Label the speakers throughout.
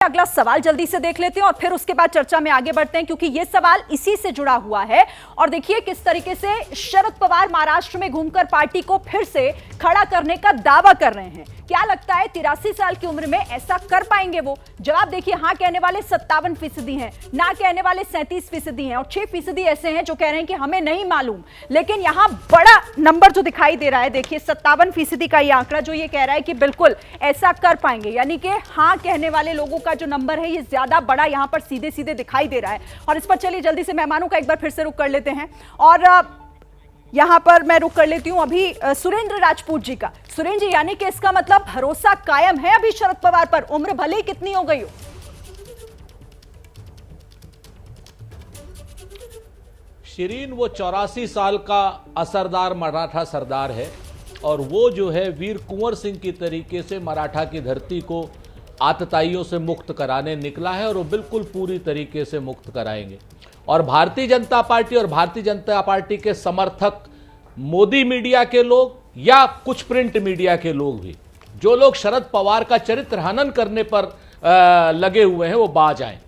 Speaker 1: अगला सवाल जल्दी से देख लेते हैं और फिर उसके बाद चर्चा में आगे बढ़ते हैं, क्योंकि यह सवाल इसी से जुड़ा हुआ है। और देखिए किस तरीके से शरद पवार महाराष्ट्र में घूमकर पार्टी को फिर से खड़ा करने का दावा कर रहे हैं। क्या लगता है 83 साल की उम्र में ऐसा कर पाएंगे वो? जवाब देखिए, हां कहने वाले 57% हैं, ना कहने वाले 37% हैं और 6% ऐसे हैं जो कह रहे हैं कि हमें नहीं मालूम। लेकिन यहां बड़ा नंबर जो दिखाई दे रहा है, देखिए 57% का ये आंकड़ा जो ये कह रहा है कि बिल्कुल ऐसा कर पाएंगे, यानी कि हां कहने वाले लोगों का जो नंबर है ये ज्यादा बड़ा यहां पर सीधे सीधे दिखाई दे रहा है। और इस पर चलिए जल्दी से मेहमानों का एक बार फिर से रुख कर लेते हैं और यहां पर मैं रुख कर लेती हूं अभी सुरेंद्र राजपूत जी का। सुरेंद्र जी, यानी कि इसका मतलब भरोसा कायम है अभी शरद पवार पर, उम्र भले ही कितनी हो गई हो?
Speaker 2: शिरीन, वो 84 साल का असरदार मराठा सरदार है और वो जो है वीर कुंवर सिंह की तरीके से मराठा की धरती को आतताइयों से मुक्त कराने निकला है और वो बिल्कुल पूरी तरीके से मुक्त कराएंगे। और भारतीय जनता पार्टी और भारतीय जनता पार्टी के समर्थक, मोदी मीडिया के लोग या कुछ प्रिंट मीडिया के लोग भी, जो लोग शरद पवार का चरित्र हनन करने पर लगे हुए हैं, वो बाज आए।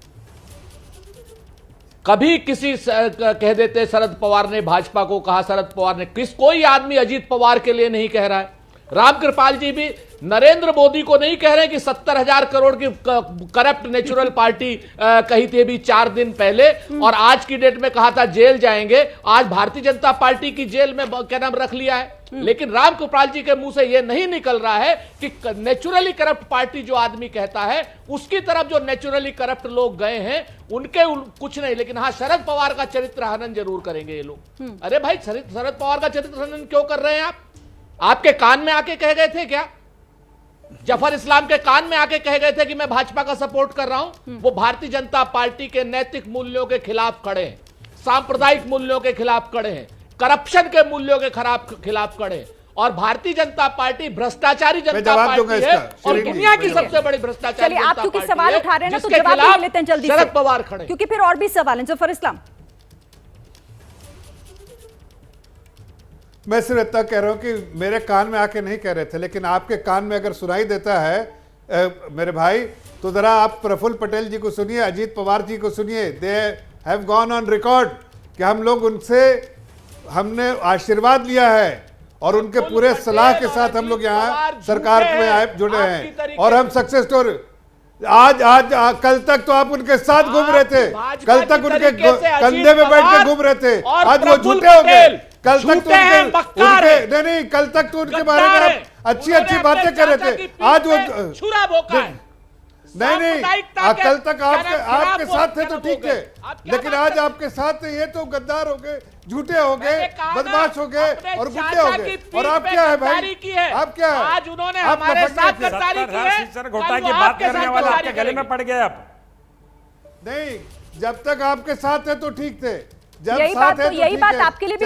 Speaker 2: कभी किसी कह देते शरद पवार ने भाजपा को कहा, शरद पवार ने कोई आदमी अजीत पवार के लिए नहीं कह रहा है। रामकृपाल जी भी नरेंद्र मोदी को नहीं कह रहे कि 70,000 करोड़ की करप्ट नेचुरल पार्टी कही थी अभी 4 दिन पहले और आज की डेट में कहा था जेल जाएंगे। आज भारतीय जनता पार्टी की जेल में क्या नाम रख लिया है। लेकिन रामकृपाल जी के मुंह से यह नहीं निकल रहा है कि नेचुरली करप्ट पार्टी जो आदमी कहता है उसकी तरफ जो नेचुरली करप्ट लोग गए हैं उनके कुछ नहीं, लेकिन हाँ शरद पवार का चरित्र हनन जरूर करेंगे ये लोग। अरे भाई, शरद पवार का चरित्र हनन क्यों कर रहे हैं आप? आपके कान में आके कह गए थे क्या? जफर इस्लाम के कान में आके कह गए थे कि मैं भाजपा का सपोर्ट कर रहा हूं? वो भारतीय जनता पार्टी के नैतिक मूल्यों के खिलाफ खड़े हैं, सांप्रदायिक मूल्यों के खिलाफ खड़े हैं, करप्शन के मूल्यों के खिलाफ खड़े हैं। और भारतीय जनता पार्टी भ्रष्टाचारी जनता पार्टी है और दुनिया की सबसे बड़ी भ्रष्टाचारी जनता पार्टी है।
Speaker 1: क्योंकि सवाल उठा रहे हैं ना, तो जवाब लेते हैं जल्दी से।
Speaker 2: शरद पवार खड़े,
Speaker 1: क्योंकि फिर और भी सवाल हैं। जफर इस्लाम,
Speaker 3: मैं सिर्फ इतना कह रहा हूं कि मेरे कान में आके नहीं कह रहे थे, लेकिन आपके कान में अगर सुनाई देता है मेरे भाई, तो जरा आप प्रफुल्ल पटेल जी को सुनिए, अजीत पवार जी को सुनिए। They have gone on record कि हम लोग उनसे हमने आशीर्वाद लिया है और उनके पूरे सलाह के साथ हम लोग यहाँ सरकार में आए जुड़े हैं और हम सक्सेस स्टोरी। आज कल तक तो आप उनके साथ घूम रहे थे, कल तक उनके कंधे में बैठ के घूम रहे थे, आज वो झूठे हो गए। कल तक तो उनके नहीं, कल तक तो उनके बारे में आप अच्छी बातें कर रहे थे, आज वो नहीं, कल तक आपके साथ थे तो ठीक थे, लेकिन आज आपके साथ ये तो गद्दार हो गए, झूठे हो गए, बदमाश हो गए और गुंडे हो गए। और आप क्या है भाई? आप क्या है?
Speaker 4: आज उन्होंने हमारे साथ गद्दारी की है,
Speaker 5: घोटाले की बात करने वाले आपके गले में पड़ गए। आप
Speaker 3: नहीं, जब तक आपके साथ है तो ठीक थे,
Speaker 1: यही बात आपके लिए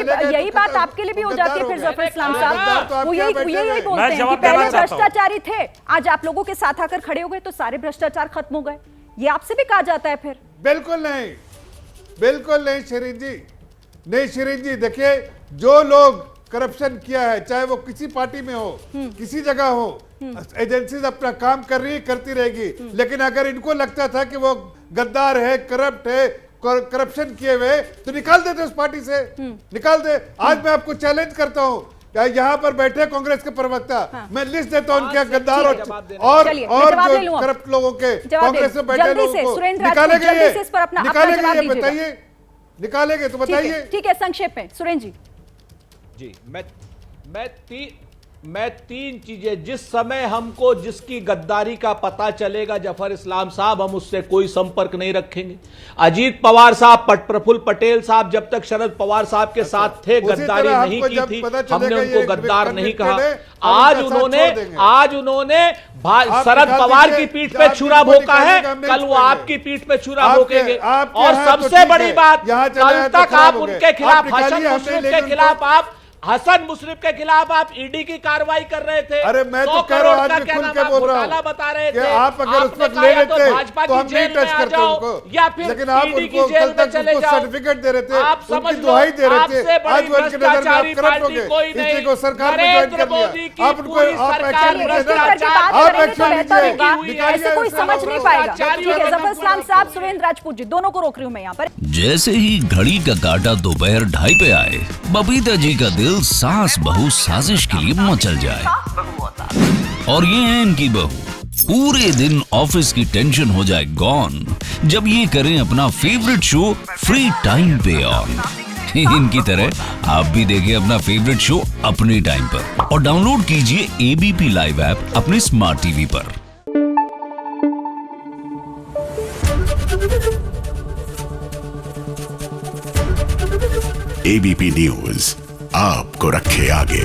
Speaker 1: भी हो जाती है। फिर जफर इस्लाम साहब वो यही बोलते हैं कि पहले भ्रष्टाचारी थे, आज आप लोगों के साथ आकर खड़े हो गए तो सारे भ्रष्टाचार खत्म हो गए, ये आपसे भी कहा जाता है फिर?
Speaker 3: बिल्कुल नहीं शिरीन जी, नहीं शिरीन जी, देखिए जो लोग करप्शन किया है, चाहे वो किसी पार्टी में हो, किसी जगह हो, एजेंसीज अपना काम कर रही है, करती रहेगी। लेकिन अगर इनको लगता था कि वो गद्दार है, करप्ट है, करप्शन किए हुए, तो निकाल देते उस पार्टी से, निकाल दे। आज मैं आपको चैलेंज करता हूं, यहाँ पर बैठे कांग्रेस के प्रवक्ता, मैं लिस्ट देता हूं उनके गद्दार और जो करप्ट लोगों के कांग्रेस में बैठे लोगों को निकालेंगे ये बताइए, निकालेंगे तो बताइए।
Speaker 1: ठीक है, संक्षेप में सुरेंद्र
Speaker 2: जी। मैं तीन चीजें, जिस समय हमको जिसकी गद्दारी का पता चलेगा जफर इस्लाम साहब, हम उससे कोई संपर्क नहीं रखेंगे। अजीत पवार साहब, प्रफुल्ल पटेल साहब जब तक शरद पवार साहब के साथ थे गद्दारी नहीं की थी, हमने उनको गद्दार नहीं कहा। आज उन्होंने शरद पवार की पीठ पे छुरा भोंका है, कल वो आपकी पीठ पे छुरा भोंकेंगे। और सबसे बड़ी बात, कल तक आप उनके खिलाफ, हसन मुश्रीफ के खिलाफ आप हसन मुशर्रफ के खिलाफ आप ईडी की कार्रवाई कर रहे थे।
Speaker 3: अरे मैं तो
Speaker 2: 100
Speaker 3: कह रहा हूं,
Speaker 2: करोड़ का
Speaker 3: आज भी
Speaker 2: क्या
Speaker 3: खुल
Speaker 2: नाम
Speaker 3: के
Speaker 2: आप
Speaker 3: बोल रहा
Speaker 2: घोटाला
Speaker 3: हूं
Speaker 2: बता रहे
Speaker 3: कि
Speaker 2: थे।
Speaker 3: आप अगर उस
Speaker 2: आपने
Speaker 3: वक्त
Speaker 2: कहा
Speaker 3: ले
Speaker 2: या तो
Speaker 3: लेते
Speaker 2: भाजपा
Speaker 3: तो
Speaker 2: की
Speaker 3: हम नहीं
Speaker 2: जेल में
Speaker 3: टच
Speaker 2: आ
Speaker 3: करते
Speaker 2: जाओ,
Speaker 3: उनको,
Speaker 2: या फिर
Speaker 3: लेकिन आप
Speaker 2: ईडी की
Speaker 3: उनको
Speaker 2: जेल
Speaker 3: कल
Speaker 2: में
Speaker 3: तक
Speaker 2: चले
Speaker 3: उनको
Speaker 2: जाओ।
Speaker 3: सर्टिफिकेट दे रहे थे,
Speaker 2: आप समझ
Speaker 3: उनकी
Speaker 2: लो,
Speaker 3: दुहाई दे रहे
Speaker 2: आपसे
Speaker 3: थे।
Speaker 2: बड़ी
Speaker 3: आज वो इनके नजर में आप
Speaker 2: भ्रष्टाचारी
Speaker 3: करप्ट हो
Speaker 2: पार्टी
Speaker 3: गए,
Speaker 2: कोई
Speaker 3: इसलिए
Speaker 2: नहीं।
Speaker 3: को सरकार में ज्वाइन कर लिया।
Speaker 2: मोदी की
Speaker 3: आप उनको
Speaker 2: पूरी
Speaker 3: आप
Speaker 2: सरकार
Speaker 3: एक्शन
Speaker 1: चलिए,
Speaker 3: लीजिए
Speaker 1: स्पीकर की
Speaker 3: ना,
Speaker 1: बात
Speaker 3: आप
Speaker 1: करेंगे तो
Speaker 3: एक्शन
Speaker 1: बेहतर
Speaker 3: लीजिए,
Speaker 1: होगा।
Speaker 3: निकालिए
Speaker 1: ऐसे कोई
Speaker 3: ऐसे
Speaker 1: समझ
Speaker 3: लोगों
Speaker 1: नहीं
Speaker 3: को।
Speaker 1: पाएगा।
Speaker 2: चार
Speaker 1: ठीक है, जफर इस्लाम साहब, सुरेंद्र राजपूत जी, दोनों को रोक रही हूं मैं यहाँ पर।
Speaker 6: जैसे ही घड़ी का काटा दोपहर 2:30 पे आए, बबीता जी का दिल सास बहू साजिश के लिए मचल जाए। और ये है इनकी बहू, पूरे दिन ऑफिस की टेंशन हो जाए गॉन जब ये करें अपना फेवरेट शो फ्री टाइम पे ऑन। इनकी तरह आप भी देखिए अपना फेवरेट शो अपने टाइम पर और डाउनलोड कीजिए एबीपी लाइव ऐप अपने स्मार्ट टीवी पर।
Speaker 7: एबीपी न्यूज आपको रखे आगे।